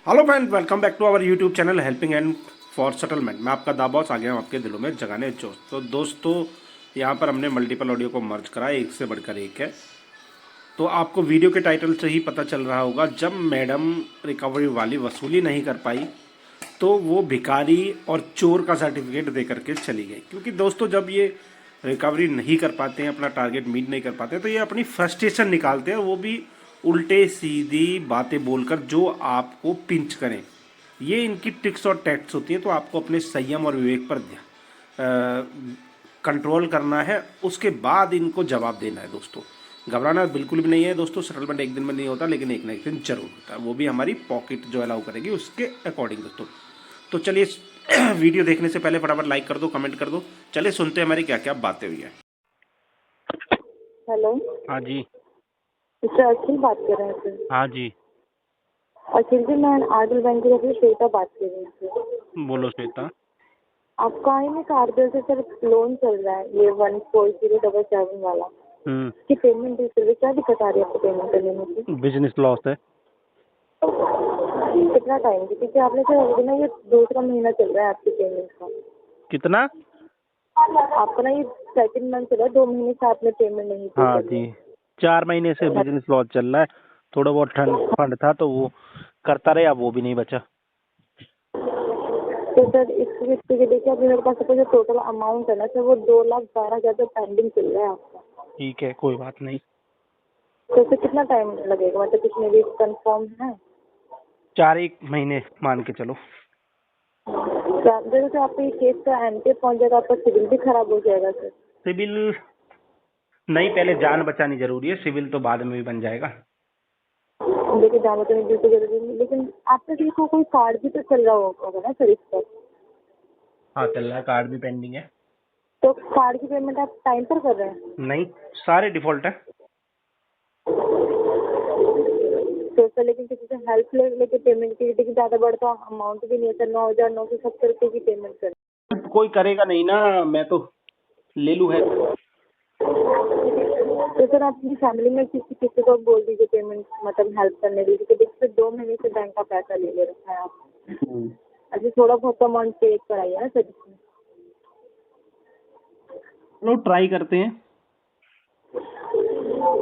Hello friend, welcome back to our YouTube channel helping and for settlement. मैं आपका दाबॉस आ गया हूँ आपके दिलों में जगाने जोश। तो दोस्तों, यहाँ पर हमने मल्टीपल ऑडियो को मर्ज करा है, एक से बढ़कर एक है। तो आपको वीडियो के टाइटल से ही पता चल रहा होगा, जब मैडम रिकवरी वाली वसूली नहीं कर पाई तो वो भिखारी और चोर का सर्टिफिकेट दे करके चली गई। क्योंकि दोस्तों, जब ये रिकवरी नहीं कर पाते हैं, अपना टारगेट मीट नहीं कर पाते, तो ये अपनी फ्रस्ट्रेशन निकालते हैं, वो भी उल्टे सीधी बातें बोलकर जो आपको पिंच करें। ये इनकी ट्रिक्स और टैक्ट्स होती हैं। तो आपको अपने संयम और विवेक पर कंट्रोल करना है, उसके बाद इनको जवाब देना है। दोस्तों, घबराना बिल्कुल भी नहीं है। दोस्तों, सेटलमेंट एक दिन में नहीं होता, लेकिन एक ना एक दिन जरूर होता है। वो भी हमारी पॉकेट जो अलाउ करेगी उसके अकॉर्डिंग। दोस्तों, तो चलिए वीडियो देखने से पहले फटाफट लाइक कर दो, कमेंट कर दो। चलिए सुनते हैं हमारी क्या क्या बातें हुई है। हेलो, हाँ जी। मिस्टर अखिल बात कर रहे हैं सर? हाँ जी, अखिल जी, मैं आदिल बैंक की तरफ से श्वेता बात कर रही हूँ सर। बोलो श्वेता। आपका ही में कार्ड से सर लोन चल रहा है, ये 140777 वाला की पेमेंट ड्यू चल रही है। क्या दिक्कत आ रही है आपको पेमेंट करने में? बिजनेस लॉस है। कितना टाइम की? क्योंकि आपने सर अभी ना ये दूसरा महीना चल रहा है आपकी पेमेंट का। कितना? आपका ना ये सेकंड मंथ चल रहा है, 2 महीने से आपने पेमेंट नहीं की। हाँ जी, 4 महीने से बिजनेस लॉस चल रहा है। थोड़ा बहुत फंड था तो वो करता रहे, अब वो भी नहीं बचा। तो सर इसके देखिए, अभी मेरे पास जो टोटल अमाउंट है ना सर, वो 2,12,000 पेंडिंग चल रहा है आपका। ठीक है, कोई बात नहीं। तो फिर कितना टाइम लगेगा? मतलब कितने वीक कंफर्म है? 4 1 महीने मान के चलो। जैसे आपको ये केस का एंड पे पहुंच जाएगा, आपका सिविल भी खराब हो जाएगा सर। सिविल नहीं, पहले जान बचानी जरूरी है, सिविल तो बाद में भी बन जाएगा। देखिए, जाना तो नहीं बिल्कुल जरूरी नहीं, लेकिन आपका किसी को कोई कार्ड भी तो चल रहा होगा ना सर इस पर? हाँ, चल रहा है, कार्ड भी पेंडिंग है। तो कार्ड की पेमेंट आप टाइम पर कर रहे हैं? नहीं, सारे डिफॉल्ट है। तो सर लेकिन किसी से हेल्प लेके पेमेंट की, लेकिन ज़्यादा बढ़ता अमाउंट भी नहीं है सर, 9,970 की पेमेंट कर। कोई करेगा नहीं ना, मैं तो ले लूँ है। तो सर आप अपनी फैमिली में किसी को बोल दीजिए पेमेंट मतलब हेल्प करने दीजिए, कि देखिए 2 महीने से बैंक का पैसा ले रखा है आपने। अभी थोड़ा बहुत अमाउंट पे कराइए ना सर इसमें। चलो ट्राई करते हैं।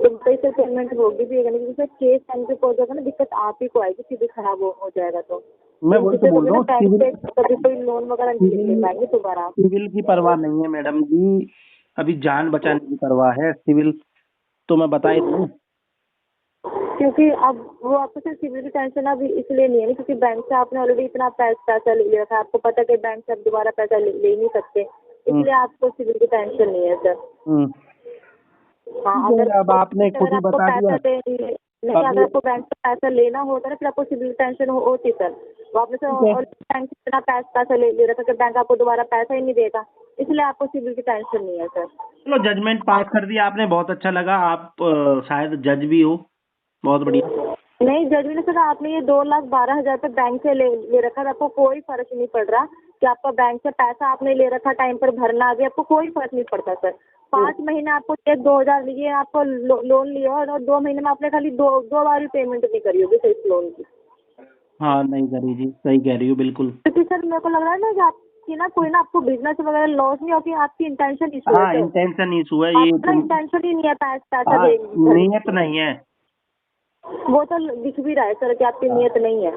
तो पैसे पेमेंट होगी भी, अगर नहीं सर केस टाइम पे पहुंच जाएगा ना, दिक्कत आप ही को आएगी, सीधे खराब हो जाएगा। तो मैं वही तो बोल रहा हूँ, कभी कोई लोन वगैरह नहीं ले पाएंगे दोबारा आप। सिविल की परवाह नहीं है मैडम जी, अभी जान बचाने की परवाह है। सिविल तो मैं बता ही दूँ। क्योंकि अब वो आपको सिर्फ सिविल की टेंशन अभी इसलिए नहीं है ना, क्योंकि बैंक से आपने ऑलरेडी इतना पैसा ले लिया था, आपको पता है कि बैंक से आप दोबारा पैसा ले नहीं सकते, इसलिए आपको सिविल की टेंशन नहीं है सर। हाँ, अब आपने खुद ही आपको बता दिया। नहीं, अगर आपको बैंक से पैसा लेना होता ना, फिर आपको सिविल टेंशन होती सर। वो आपने सर बैंक से इतना पैसा ले रखा कि बैंक आपको दोबारा पैसा ही नहीं देगा, इसलिए आपको सिविल की टेंशन नहीं है सर। चलो, जजमेंट पास कर दिया आपने, बहुत अच्छा लगा। आप शायद जज भी हो, बहुत बढ़िया। नहीं, जज भी नहीं सर, आपने ये 2,12,000 पे बैंक से ले रखा था, आपको कोई फर्क नहीं पड़ रहा कि आपका बैंक से पैसा आपने ले रखा, टाइम पर भरना भी आपको कोई फर्क नहीं पड़ता सर। 5 महीने आपको 2,000 लिए, आपको लोन लिया और 2 महीने में आपने खाली दो बार ही पेमेंट नहीं करी होगी सर इस लोन की। हाँ, नहीं करी जी, सही कह रही हो बिल्कुल। क्योंकि सर मेरे को लग रहा है ना कि आपकी ना कोई ना आपको बिजनेस वगैरह लॉस नहीं होगी, आपकी इंटेंशन इशू है हाँ, सर। इंटेंशन इशू है ये आपका इंटेंशन ही नहीं है पैसा हाँ, देने। नियत नहीं है। वो तो दिख भी रहा है सर कि आपकी नीयत नहीं है।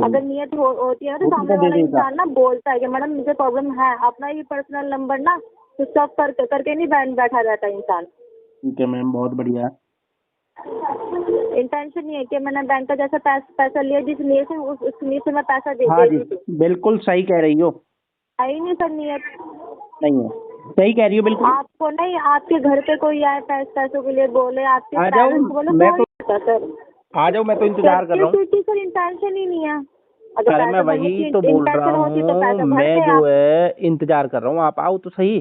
अगर नियत होती है ना, तो सामने वाला इंसान ना बोलता है कि मैडम मुझे प्रॉब्लम है, अपना ये पर्सनल नंबर ना स्विच ऑफ करके नहीं बैठा रहता इंसान। ठीक है मैम, बहुत बढ़िया। इंटेंशन नहीं है कि मैंने बैंक का जैसा पैसा लिया, जिस नीयत से उस नीयत से मैं पैसा दे हाँ जी, दी थी। बिल्कुल सही कह रही हो। है ही नहीं सर नियत। नहीं है, सही कह रही हो बिल्कुल। आपको नहीं, आपके घर पे कोई आए पैसों के लिए बोले, आपके आ जाओ, पेरेंट्स बोले, मैं कोई नहीं आता सर। आ जाओ, मैं तो इंतजार कर रहा हूँ। क्योंकि सर इंटेंशन ही नहीं है। अगर अरे मैं पैसा भरने वही की तो बोल रहा इंटेंशन होती तो पैसा हूँ, मैं भरते जो आप। है इंतजार कर रहा हूँ, आप आओ तो सही।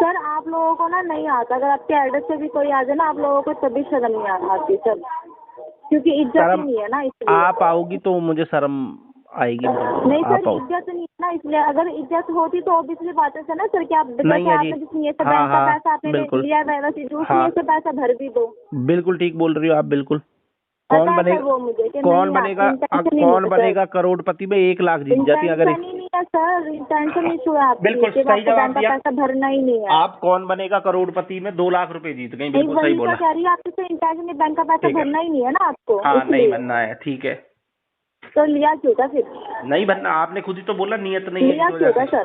सर आप लोगों को ना नहीं आता, अगर आपके एड्रेस से भी कोई आ जाए ना, आप लोगों को तभी शर्म नहीं आती सर, क्योंकि इज्जत ही शर्म, नहीं है ना, इसलिए। आप आओगी तो मुझे शर्म आएगी। नहीं आप सर, आओ। इज्जत नहीं है ना, इसलिए। अगर इज्जत होती तो ऑब्वियसली बात है सर ना सर, कि आप नहीं जैसे है जी। आपने जिस नीयत से हाँ बैंक का हाँ, पैसा आपने बिल्कुल। लिया है, वैसे उस हाँ, नीयत से पैसा भर भी दो। बिल्कुल ठीक बोल रही हो आप, बिल्कुल। पता कौन है सर बनेगा वो मुझे कि कौन नहीं, बनेगा intention ही कौन नहीं है बनेगा करोड़पति में 1 लाख जीत जाती है अगर इंटेंशन ही नहीं है सर, इंटेंशन इशू है आपकी बिल्कुल कि सही आपको जवाब बैंक का दिया। पैसा भरना ही नहीं है। आप कौन बनेगा करोड़पति में 2 लाख रुपए जीत गई, नहीं बिल्कुल सही वही तो बोला। कह रही है आपकी, तो इंटेंशन बैंक का पैसा ठीक है, भरना ही नहीं है ना आपको, हाँ नहीं इसलिए बनना है, ठीक है। तो लिया क्यों था फिर? नहीं बनना, आपने खुद ही तो बोला नियत नहीं है लिया इस क्यों वजह था से। सर?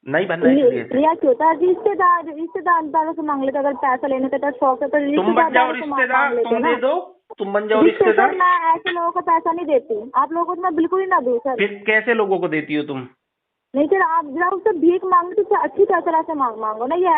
नहीं बनना है इसलिए। लिया क्यों था? रिश्तेदारों से मांग लेते, अगर पैसा लेने का तो शौक है तो तुम बन जाओ रिश्तेदारों से मांग रिश्तेदार, लेते तुम ना। दे दो, तुम बन जाओ रिश्ते सर रिश्तेदार। मैं ऐसे लोगों को पैसा नहीं देती, आप लोगों को तो मैं बिल्कुल ही ना दूं सर। फिर कैसे लोगों को देती हो तुम? नहीं सर, आप जरा उससे भीख मांगो तो अच्छी तरह से मांगो ना, ये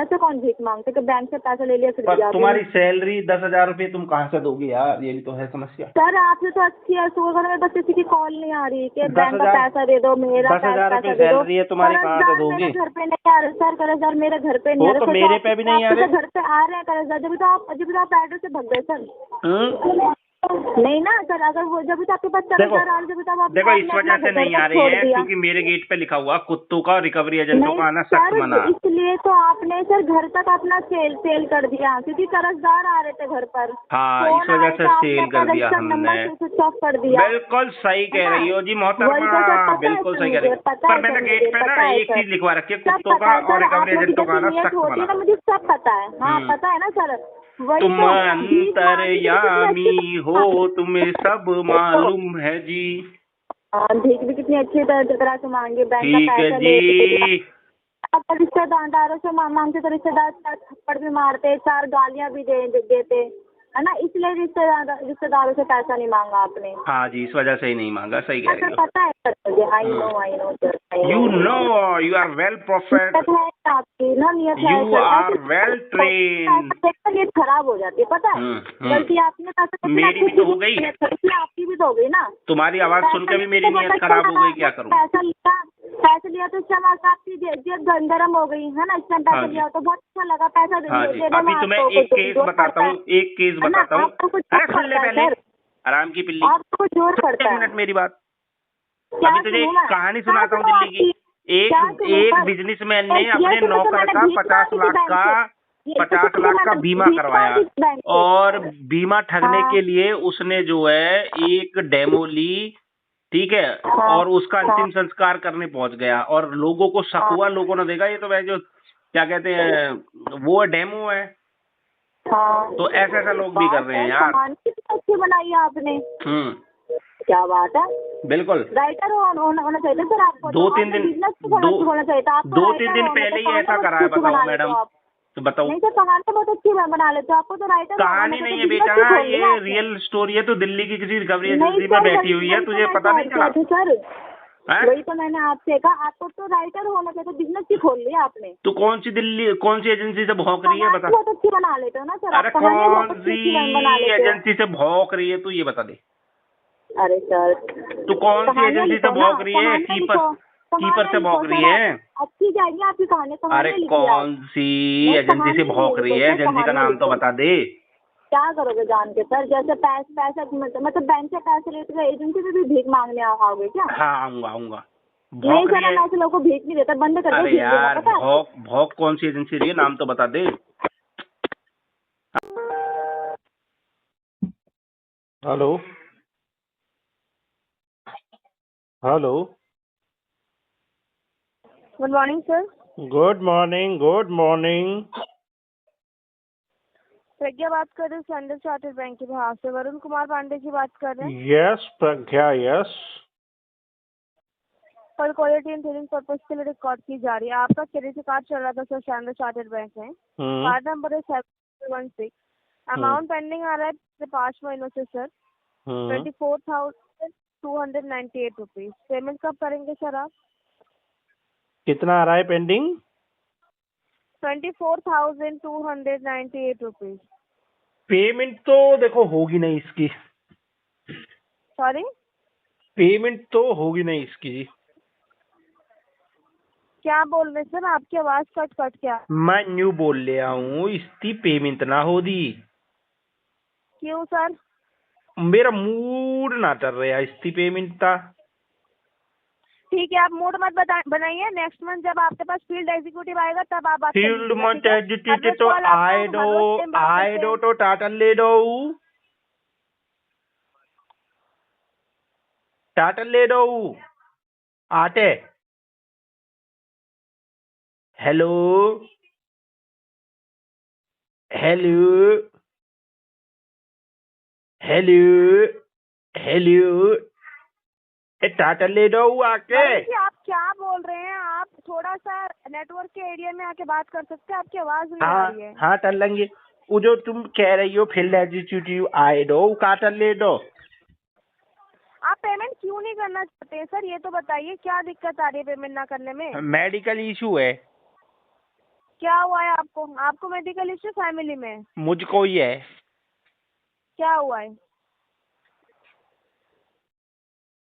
ऐसे कौन भीख मांगते कि बैंक से पैसा ले लिया फिर पर दिया? तुम्हारी सैलरी 10,000 रुपये तुम कहाँ से दोगी यार, ये भी तो है समस्या। सर आपसे तो अच्छी है, सुगर में बस किसी की कॉल नहीं आ रही कि 10,000 बैंक का पैसा दे दो, मेरा 10,000 पैसा रुपये दे दो। सैलरी है तुम्हारी, कहाँ से कर्जदार दोगी? मेरे घर पे नहीं आ रहे सर, कर्जदार मेरे घर पे नहीं वो आ रहे। तो सोचो मेरे पे भी नहीं आ आपके रहे। घर पे आ रहे हैं कर्जदार, जब तो आप एड्रेस से भग गए सर। नहीं ना सर, अगर वो जब तो आपके पास कर्जदार आ रहे, जब तो आप देखो इस वजह से नहीं आ रहे हैं क्योंकि मेरे गेट पे लिखा हुआ कुत्तों का, रिकवरी एजेंटों का आना सख्त मना। इसलिए तो आपने सर घर तक अपना सेल कर दिया क्योंकि कर्जदार आ रहे थे घर पर। हाँ इस वजह से सेल कर दिया हमने। स्विच ऑफ कर दिया। बिल्कुल सही कह रही हो जी मोहतरमा, बिल्कुल सही कह रही हो। पर मैंने गेट पे ना एक चीज लिखवा रखी है, कुत्तों का और रिकवरी एजेंटों का आना सख्त मना। मुझे सब पता है, हाँ पता है ना सर। तुम अंतर्यामी हो, तुम्हें सब मालूम है जी। भीख भी कितनी अच्छी तरह से मांगे, बैंक का ठीक है पैसा ले जी। अब रिश्तेदारों से मांगते तो रिश्तेदार थप्पड़ भी मारते, 4 गालियां भी देते है ना, इसलिए रिश्तेदारों से पैसा नहीं मांगा आपने। हाँ जी इस वजह से ही नहीं मांगा, सही कह रही हो। पता है सर मुझे, I know sir. You know you are well prophet, आपकी ना नियत है यू आर वेल ट्रेन। नियत खराब हो जाती है, पता है। गलती आपने पैसा, मेरी भी तो हो गई, आपकी भी तो हो गई ना। तुम्हारी आवाज सुन के भी मेरी नीयत खराब हो गई, क्या करूँ? पैसा लिया तो इस टाइम आपकी जेब गरम हो गई है ना, इस टाइम पैसा लिया तो बहुत अच्छा लगा पैसा। हाँ जी अभी तुम्हें एक केस बताता हूँ, एक केस बताता हूँ। अरे सुन ले पहले, आराम की पिल्ली। आपको जोर पड़ता है। 1 मिनट मेरी बात। अभी तुझे एक कहानी सुनाता हूँ दिल्ली की। एक बिजनेसमैन ने अपने नौकर का 50 लाख का बीमा करवाया और बीमा ठगने के लिए उसने जो है एक डेमो ली, ठीक है, और उसका अंतिम संस्कार करने पहुंच गया और लोगों को शक हुआ, लोगों ने देखा ये तो वह जो क्या कहते हैं वो डेमो है। तो ऐसा लोग भी कर रहे हैं यार। अच्छी बनाई है आपने, क्या बात है। बिल्कुल राइटर होना चाहिए सर आपको। 2-3 दिन पहले ही ऐसा करा है, बताओ मैडम, तो बताओ। नहीं सर कहानी तो बहुत अच्छी बना लेते हो, आपको तो राइटर कहानी नहीं है बेटा, ये रियल स्टोरी है। तो दिल्ली की किसी रिकवरी एजेंसी में बैठी हुई है, तुझे पता नहीं चला सर? वही तो मैंने आपसे कहा, आपको तो राइटर होना चाहिए, तो बिजनेस ही खोल लिया आपने। तो कौन सी एजेंसी से भौंक रही है बता। बहुत अच्छी बना लेते हो ना सर। अरे कौन सी एजेंसी से भौंक रही है तू ये बता दे। अरे सर तू कौन सी एजेंसी से भौंक रही है? कीपर से भौंक रही है? अच्छी जाएगी आपकी कहानी। अरे कौन सी एजेंसी से भौंक रही है, एजेंसी का नाम तो बता दे। क्या करोगे जान के सर? जैसे पैसा मतलब बैंक से पैसे लेते हुए एजेंसी में भी भीख मांगने आओगे क्या? हाँ आऊंगा। नहीं सर मैं ऐसे लोगों को भीख नहीं देता, बंद कर दो। अरे यार भौक कौन सी एजेंसी रही है, नाम तो बता दे। Hello hello good morning sir. Good morning, good morning. Pragya बात कर रहे हैं स्टैंडर्ड चार्टर्ड बैंक के बिहाफ से। वरुण कुमार पांडे की बात कर रहे हैं। Yes Pragya, yes. Call quality and training purpose के लिए रिकॉर्ड की जा रही है। आपका क्रेडिट कार्ड चल रहा था सर स्टैंडर्ड चार्टर्ड बैंक में। कार्ड नंबर है 716। अमाउंट पेंडिंग आ रहा है पिछले 5 महीनों से सर 24,298 रुपीज। पेमेंट कब करेंगे सर आप? कितना आ रहा है पेंडिंग? 24,298 रुपीज। पेमेंट तो देखो होगी नहीं इसकी। सॉरी? पेमेंट तो होगी नहीं इसकी जी। क्या बोल रहे सर? आपकी आवाज कट क्या? मैं न्यू बोल लिया हूँ, इसकी पेमेंट ना हो दी। क्यों सर? मेरा मूड ना चल रहा इसकी पेमेंट था। ठीक है आप मूड मत बनाइए। नेक्स्ट मंथ जब आपके पास फील्ड एग्जीक्यूटिव आएगा तब आप बात फील्ड मंथ एग्जीक्यूटिव तो आए दो तो टाटा ले दो। टाटर ले दो आटे। हेलो हेलो हेलो हेलो, ए टाटर ले दो आके। नरेश जी, आप क्या बोल रहे हैं? आप थोड़ा सा नेटवर्क के एरिया में आके बात कर सकते हैं? आपकी आवाज नहीं आ हाँ रही है। हाँ कर लेंगे। वो जो तुम कह रही हो फील्ड एग्जीक्यूटिव आए दो, काटर ले दो। आप पेमेंट क्यों नहीं करना चाहते हैं सर? ये तो बताइए, क्या दिक्कत आ रही है पेमेंट ना करने में? मेडिकल इशू है। क्या हुआ है आपको? आपको मेडिकल इश्यू फैमिली में? मुझको ही है। क्या हुआ है?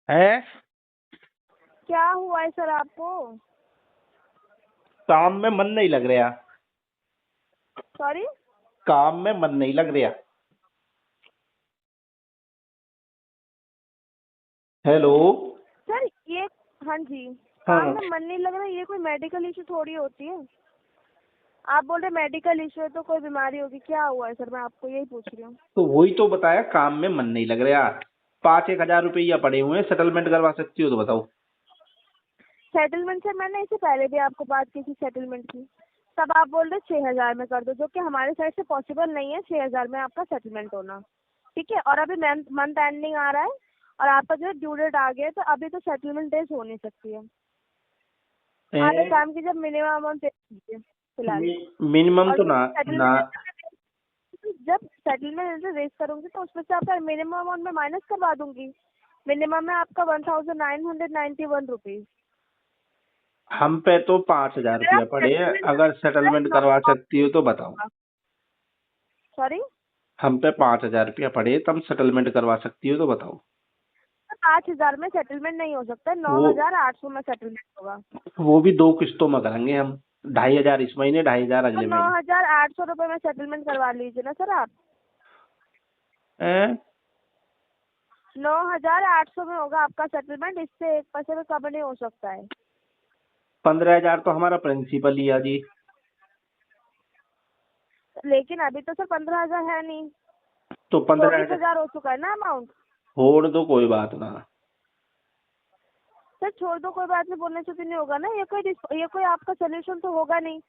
हैं? क्या हुआ है सर आपको? काम में मन नहीं लग रहा। सॉरी? काम में मन नहीं लग रहा। हेलो। सर ये, हाँ जी, काम हाँ में मन नहीं लग रहा, ये कोई मेडिकल इश्यू थोड़ी होती है। आप बोल रहे मेडिकल इश्यू है तो कोई बीमारी होगी, क्या हुआ है सर? मैं आपको यही पूछ रही हूँ। तो वही तो बताया, काम में मन नहीं लग रहा। 5-1 हजार रुपया पड़े हुए हैं, सेटलमेंट करवा सकती हो तो बताओ। सेटलमेंट सर, मैंने इससे पहले भी आपको बात की थी सेटलमेंट की, तब आप बोल रहे 6,000 में कर दो, जो कि हमारे साइड से पॉसिबल नहीं है 6,000 में आपका सेटलमेंट होना। ठीक है, और अभी मंथ एंडिंग आ रहा है और आपका जो ड्यू डेट आ गया है, तो अभी तो सेटलमेंट डेज हो नहीं सकती है। आप एक काम कीजिए, जब मिनिमम अमाउंट पे कीजिए फिलहाल। मिनिमम और तो जो ना ना। जब सेटलमेंट रेज करूंगी तो उसमें से आपका मिनिमम अमाउंट में माइनस करवा दूंगी। मिनिमम है आपका 1,991 रुपीज। हम पे तो 5,000 रुपया पड़े हैं, अगर सेटलमेंट करवा सकती हो तो बताओ। सॉरी? हम पे 5,000 रुपया पड़े, तुम सेटलमेंट करवा सकती हो तो बताओ। 5,000 में सेटलमेंट नहीं हो सकता, वो 9,800 में सेटलमेंट होगा। वो भी 2 किस्तों में करेंगे हम। 2,500 इस महीने, 2,500 तो अगले महीने। 9,800 रुपये में सेटलमेंट करवा लीजिए ना सर आप। हैं? 9,800 में होगा आपका सेटलमेंट, इससे 1 पैसे में कम नहीं हो सकता है। 15,000 तो हमारा प्रिंसिपल ही है जी। लेकिन अभी तो सर 15,000 है नहीं, तो 15,000 24,000 हो चुका है ना अमाउंट। छोड़ दो, कोई बात ना। सर छोड़ दो कोई बात नहीं बोलने से भी नहीं होगा ना, ये कोई आपका सोल्यूशन तो होगा नहीं।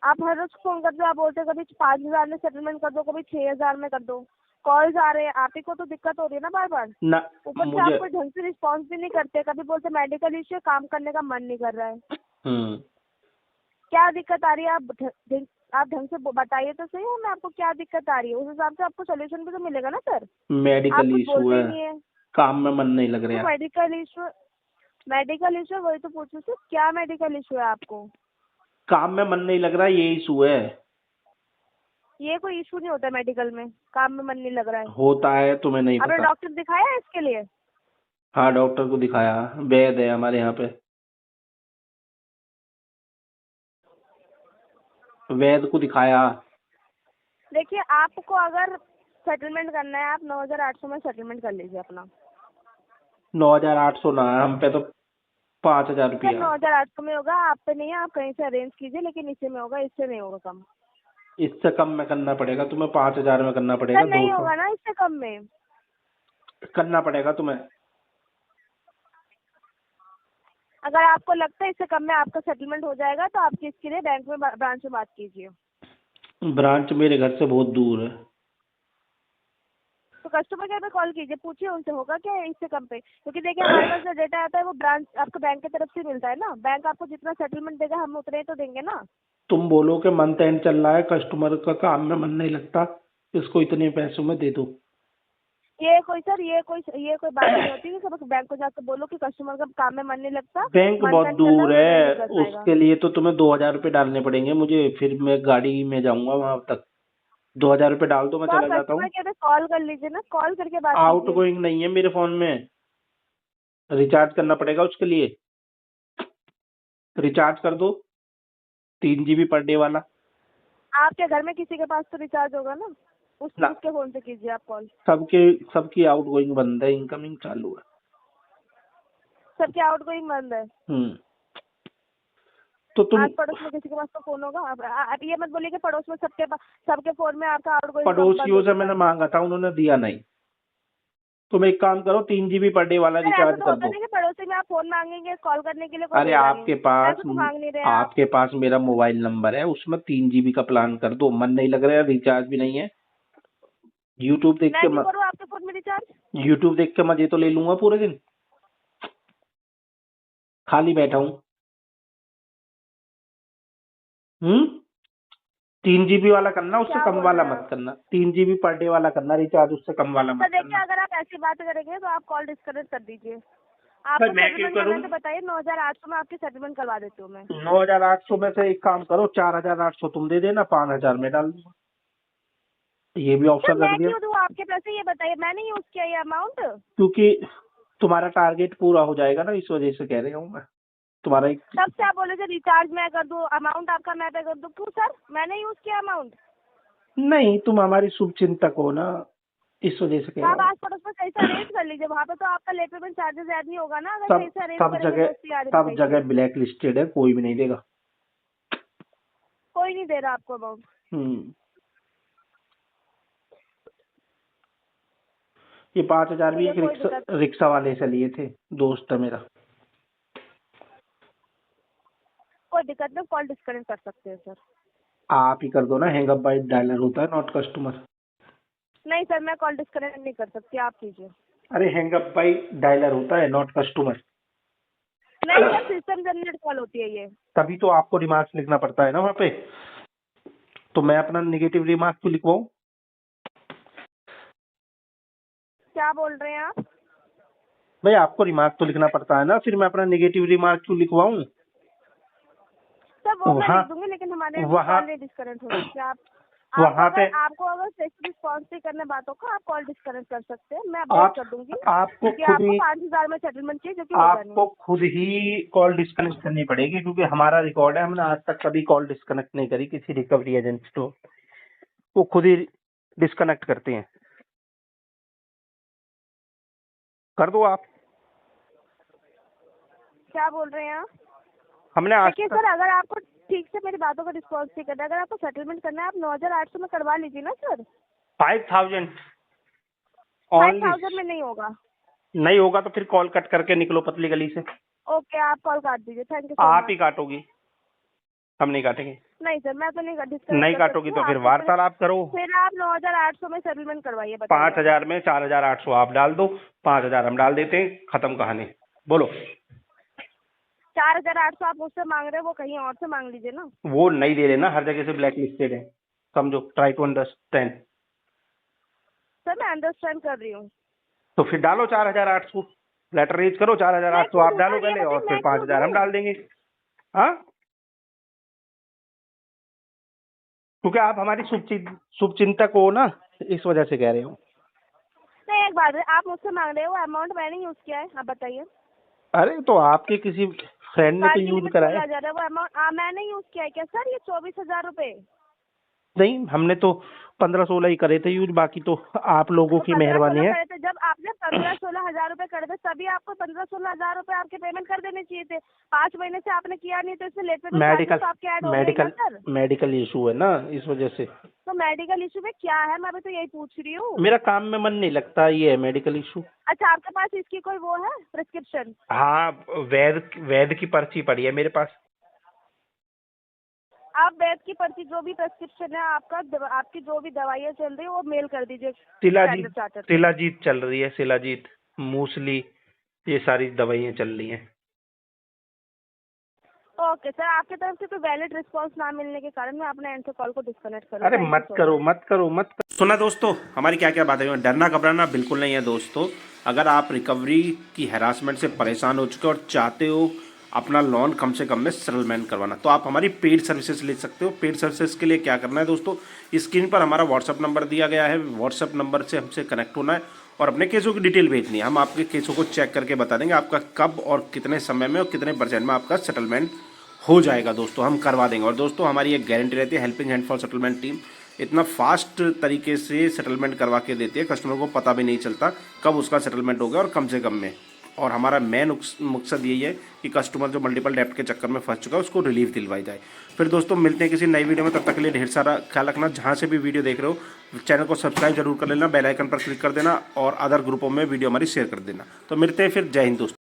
आप हर रोज फोन करते हो, आप बोलते हो कभी 5,000 में सेटलमेंट कर दो, कभी 6,000 में कर दो। कॉल्स आ रहे हैं, आप ही को तो दिक्कत हो रही है ना बार बार। ना ऊपर से आप मुझे। कोई ढंग से रिस्पॉन्स भी नहीं करते, कभी बोलते मेडिकल इश्यू, काम करने का मन नहीं कर रहा है। हम्म। क्या दिक्कत आ रही है? आप ढंग से बताइए तो सही, हमें आपको क्या दिक्कत आ रही है, उस हिसाब से आपको सोल्यूशन भी तो मिलेगा ना सर। आप मेडिकल कुछ इशू बोलते है, ही नहीं है। काम में मन नहीं लग तो रहा। मेडिकल इश्यू वही तो पूछू सर, क्या मेडिकल इश्यू है आपको? काम में मन नहीं लग रहा, ये इशू है। ये कोई इशू नहीं होता मेडिकल में, काम में मन नहीं लग रहा है। होता है, तुम्हें नहीं आपने पता। डॉक्टर दिखाया है इसके लिए? हाँ डॉक्टर को दिखाया, वैद है हमारे यहाँ पे। वैद को दिखाया। देखिए, आपको अगर सेटलमेंट करना है, आप 9,800 में सेटलमेंट कर लीजिए अपना। 9,800 ना, हम पे तो 5,000 सर रुपया। 9,800 में होगा, आप पे नहीं है, आप कहीं से अरेंज कीजिए, लेकिन इससे में होगा, इससे नहीं होगा कम। इससे कम में करना पड़ेगा तुम्हें, 5,000 में करना सर पड़ेगा, दो नहीं सौ होगा ना इससे कम में। करना पड़ेगा तुम्हें। अगर आपको लगता है इससे कम में आपका सेटलमेंट हो जाएगा, तो आप इसके लिए बैंक में ब्रांच में बात कीजिए। ब्रांच मेरे घर से बहुत दूर है। तो कस्टमर केयर पे कॉल कीजिए, पूछिए उनसे होगा क्या इससे कम पे, क्योंकि देखिए हमारे पास जो डेटा आता है वो ब्रांच आपको बैंक की तरफ से मिलता है ना। बैंक आपको जितना सेटलमेंट देगा हम उतने ही तो देंगे ना। तुम बोलो कि मंथ एंड चल रहा है, कस्टमर का काम में मन नहीं लगता, इसको इतने पैसों में दे दो। ये कोई बात नहीं होती कि सब बैंक को जाकर बोलो कि कस्टमर का काम में मन नहीं लगता, बैंक मंथ बहुत एंड चल रहा है, दूर वो पेमेंट नहीं है, कर पाएगा। उसके लिए तो तुम्हें 2,000 रुपये डालने पड़ेंगे मुझे, फिर मैं गाड़ी में जाऊंगा वहां तक। 2,000 रुपये डाल दो, मैं तो आप चला जाता कस्टमर हूँ। केयर पे कॉल कर लीजिए ना, कॉल करके बात आउट कीजिए। गोइंग नहीं है मेरे फोन में, रिचार्ज करना पड़ेगा उसके लिए। रिचार्ज कर दो, 3 GB पर डे वाला। आपके घर में किसी के पास तो रिचार्ज होगा ना, ना, उसके फोन से कीजिए आप कॉल। सबकी आउट गोइंग बंद है, इनकमिंग चालू है। सबके आउटगोइंग बंद है। हम्म। तो तुम आस पड़ोस में किसी के पास तो फोन होगा। आप ये मत बोलिए कि पड़ोस में सबके फोन में आपका आउटगोइंग कम बंद पड़ोसियों हो से चुका मैंने है। मांगा था, उन्होंने दिया नहीं। तुम एक काम करो, 3 GB पर डे वाला सर ऐसा रिचार्ज तो कर होता दो। नहीं कि पड़ोसी में आप फोन मांगेंगे कॉल करने के लिए, कोई अरे देगा आपके नहीं। पास ऐसा तो मांग नहीं रहे आप। आपके पास मेरा मोबाइल नंबर है, उसमें 3 GB का प्लान कर दो। मन नहीं लग रहा है, रिचार्ज भी नहीं है। यूट्यूब देख मैं के क्यों करूँ आपके फोन में रिचार्ज? यूट्यूब देख के मजे तो ले लूंगा पूरे दिन, खाली बैठा हूँ। 3 GB वाला करना, उससे क्या कम बोल वाला रहे हैं मत आप? करना। 3 GB पर डे वाला करना रिचार्ज, उससे कम वाला सर मत देखिए, करना। अगर आप ऐसी बात करेंगे तो आप कॉल डिस्कनेक्ट कर दीजिए। सर आपको मैं क्यों सेटलमेंट करना करूँ? है तो बताइए, 9,800 में आपकी सेटलमेंट करवा देती हूँ मैं। 9,800 में से एक काम करो, 4,800 तुम दे देना, 5,000 में डाल दूंगा। ये भी सर ऑप्शन रख मैं दिया, क्यों दूँ आपके पैसे, ये बताइए। मैंने यूज किया ये अमाउंट। क्योंकि तुम्हारा टारगेट पूरा हो जाएगा ना, इस वजह से कह रहा हूँ मैं। तुम्हारा एक तब से आप बोले थे रिचार्ज मैं कर दूँ, अमाउंट आपका मैं पे कर दूँ। क्यों सर, मैंने यूज किया अमाउंट। नहीं, तुम हमारी शुभ चिंतक हो ना, इस वजह से कह तो रहा आप हूँ। आस पड़ोस में सही से अरेंज कर लीजिए, वहाँ पे तो आपका लेट पेमेंट चार्जेस ऐड नहीं होगा ना, अगर सब सही से अरेंज सब करेंगे जगह दोस्ती यारी में सब कहीं जगह से। ब्लैक लिस्टेड है, कोई भी नहीं देगा। कोई नहीं दे रहा आपको अमाउंट। हम्म ये 5,000 भी ठीक है, एक कोई रिक्शा दिक्कत। रिक्शा वाले से लिए थे, दोस्त है मेरा। कोई दिक्कत नहीं, कॉल डिस्कनेक्ट कर सकते हैं सर। आप ही कर दो ना, हैंग अप बाय डायलर होता है, नॉट कस्टमर। नहीं सर, मैं कॉल डिस्कनेक्ट नहीं कर सकती, आप कीजिए। अरे हैंग अप बाय डायलर होता है, नॉट कस्टमर। नहीं सर, सिस्टम जनरेट कॉल होती है ये। तभी तो आपको रिमार्क्स लिखना पड़ता है ना वहाँ पे, तो मैं अपना नेगेटिव रिमार्क क्यों लिखवाऊं? क्या बोल रहे हैं आप? भाई आपको रिमार्क तो लिखना पड़ता है ना, फिर मैं अपना नेगेटिव रिमार्क क्यों लिखवाऊं? सर वो मैं वहाँ लिख दूंगी, लेकिन हमारे यहाँ वहाँ कॉल नहीं डिस्कनेक्ट हो सकती। आप वहाँ पे आपको अगर सही से रिस्पॉन्स नहीं करने बातों का, आप कॉल डिस्कनेक्ट कर सकते हैं। मैं अपडेट आप कर दूंगी आपको कि खुद आपको ही 5,000 में सेटलमेंट चाहिए, जो कि होगा आपको नहीं। खुद ही कॉल डिस्कनेक्ट करनी पड़ेगी, क्योंकि हमारा रिकॉर्ड है, हमने आज तक कभी कॉल डिस्कनेक्ट नहीं करी किसी रिकवरी एजेंट को। वो खुद ही डिस्कनेक्ट करते हैं। कर दो आप। क्या बोल रहे हैं आप? हमने आज देखिए तक सर, अगर आपको ठीक से मेरी बातों का रिस्पॉन्स नहीं करना है, अगर आपको सेटलमेंट करना है, आप 9,800 में करवा लीजिए ना सर। 5,000 ओनली। 5,000 में नहीं होगा। नहीं होगा तो फिर कॉल कट करके निकलो पतली गली से। ओके, आप कॉल काट दीजिए। थैंक यू सो आप मच। ही काटोगी, हम नहीं काटेंगे। नहीं सर, मैं तो नहीं डिस्कनेक्ट नहीं कर काटोगी सकती हूँ तो फिर आपको। वार्तालाप करो। फिर आप 9,800 में सेटलमेंट करवाइए, बताइए आप। 5,000 में 4,800 आप डाल दो, 5,000 हम डाल देते हैं, खत्म कहानी। बोलो। 4,800 आप मुझसे मांग रहे हो, वो कहीं और से मांग लीजिए ना। वो नहीं दे रहे ना, हर जगह से ब्लैक लिस्टेड है, समझो, ट्राई टू अंडरस्टैंड। सर मैं अंडरस्टैंड कर रही हूँ। तो फिर डालो 4,800, लेटर रीच करो, मैं 4,800 क्यों आप दूँ डालो सर, ये पहले, और बताइए फिर मैं क्यों 5,000 हम दूँ? डाल देंगे। हाँ, क्योंकि आप हमारी शुभचिंतक हो ना, इस वजह से कह रहे हो। नहीं, एक बात है, आप मुझसे मांग रहे हो, अमाउंट मैंने यूज किया है, आप बताइए। अरे तो आपके किसी फ्रेंड ने तो साल की यूज लिमिट करा है। 16,000 है, वो अमाउंट मैंने यूज किया है क्या सर? ये 24,000 रुपए। नहीं, हमने तो 15-16 ही करे थे यूज, बाकी तो आप लोगों तो की 15-16 मेहरबानी है। करे थे, जब आपने 15-16 हजार रुपए करे थे, तभी आपको 15-16 हजार रुपए आपके पेमेंट कर देने चाहिए थे। 5 महीने से आपने किया नहीं, तो इसमें लेट पेमेंट चार्जेस मेडिकल तो आपके ऐड हो गए ना मेडिकल सर। मेडिकल इशू है ना, इस वजह से। तो मेडिकल इशू में क्या है, मैं अभी तो यही पूछ रही हूँ। मेरा काम में मन नहीं लगता, ये है मेडिकल इशू। अच्छा, आपके पास इसकी कोई वो है प्रिस्क्रिप्शन? हाँ, वैद की पर्ची पड़ी है मेरे पास। आप वैद की पर्ची, जो भी प्रिस्क्रिप्शन है आपका, आपकी जो भी दवाइयाँ चल रही है, वो मेल कर दीजिए शिलाजीत स्टैंडर्ड चार्टर पे। शिलाजीत चल रही है, शिलाजीत, मूसली, ये सारी दवाइयाँ चल रही हैं। ओके सर, आपकी तरफ से तो वैलिड रिस्पांस ना मिलने के कारण मैं अपने एंड से कॉल को डिस्कनेक्ट करूँ। अरे थैंक यू मत सो करो मच। मत करो मत करो। सुना दोस्तों, हमारी क्या क्या बातें हुई। डरना घबराना बिल्कुल नहीं है दोस्तों। अगर आप रिकवरी की हैरासमेंट से परेशान हो चुके हो और चाहते हो अपना लोन कम से कम में सेटलमेंट करवाना, तो आप हमारी पेड सर्विसेज ले सकते हो। पेड सर्विसेज के लिए क्या करना है दोस्तों, स्क्रीन पर हमारा व्हाट्सअप नंबर दिया गया है, व्हाट्सअप नंबर से हमसे कनेक्ट होना है और अपने केसों की डिटेल भेजनी है। हम आपके केसों को चेक करके बता देंगे आपका कब और कितने समय में और कितने % में आपका सेटलमेंट हो जाएगा दोस्तों, हम करवा देंगे। और दोस्तों हमारी एक गारंटी रहती है, helping hand for settlement team इतना फास्ट तरीके से सेटलमेंट करवा के देती है, कस्टमर को पता भी नहीं चलता कब उसका सेटलमेंट हो गया और कम से कम में। और हमारा मेन मकसद यही है कि कस्टमर जो मल्टीपल डेप्ट के चक्कर में फंस चुका है उसको रिलीफ दिलवाई जाए। फिर दोस्तों मिलते हैं किसी नई वीडियो में, तब तक के लिए ढेर सारा ख्याल रखना। जहाँ से भी वीडियो देख रहे हो चैनल को सब्सक्राइब जरूर कर लेना, बेल आइकन पर क्लिक कर देना और अदर ग्रुपों में वीडियो हमारी शेयर कर देना। तो मिलते हैं फिर, जय हिंद दोस्तों।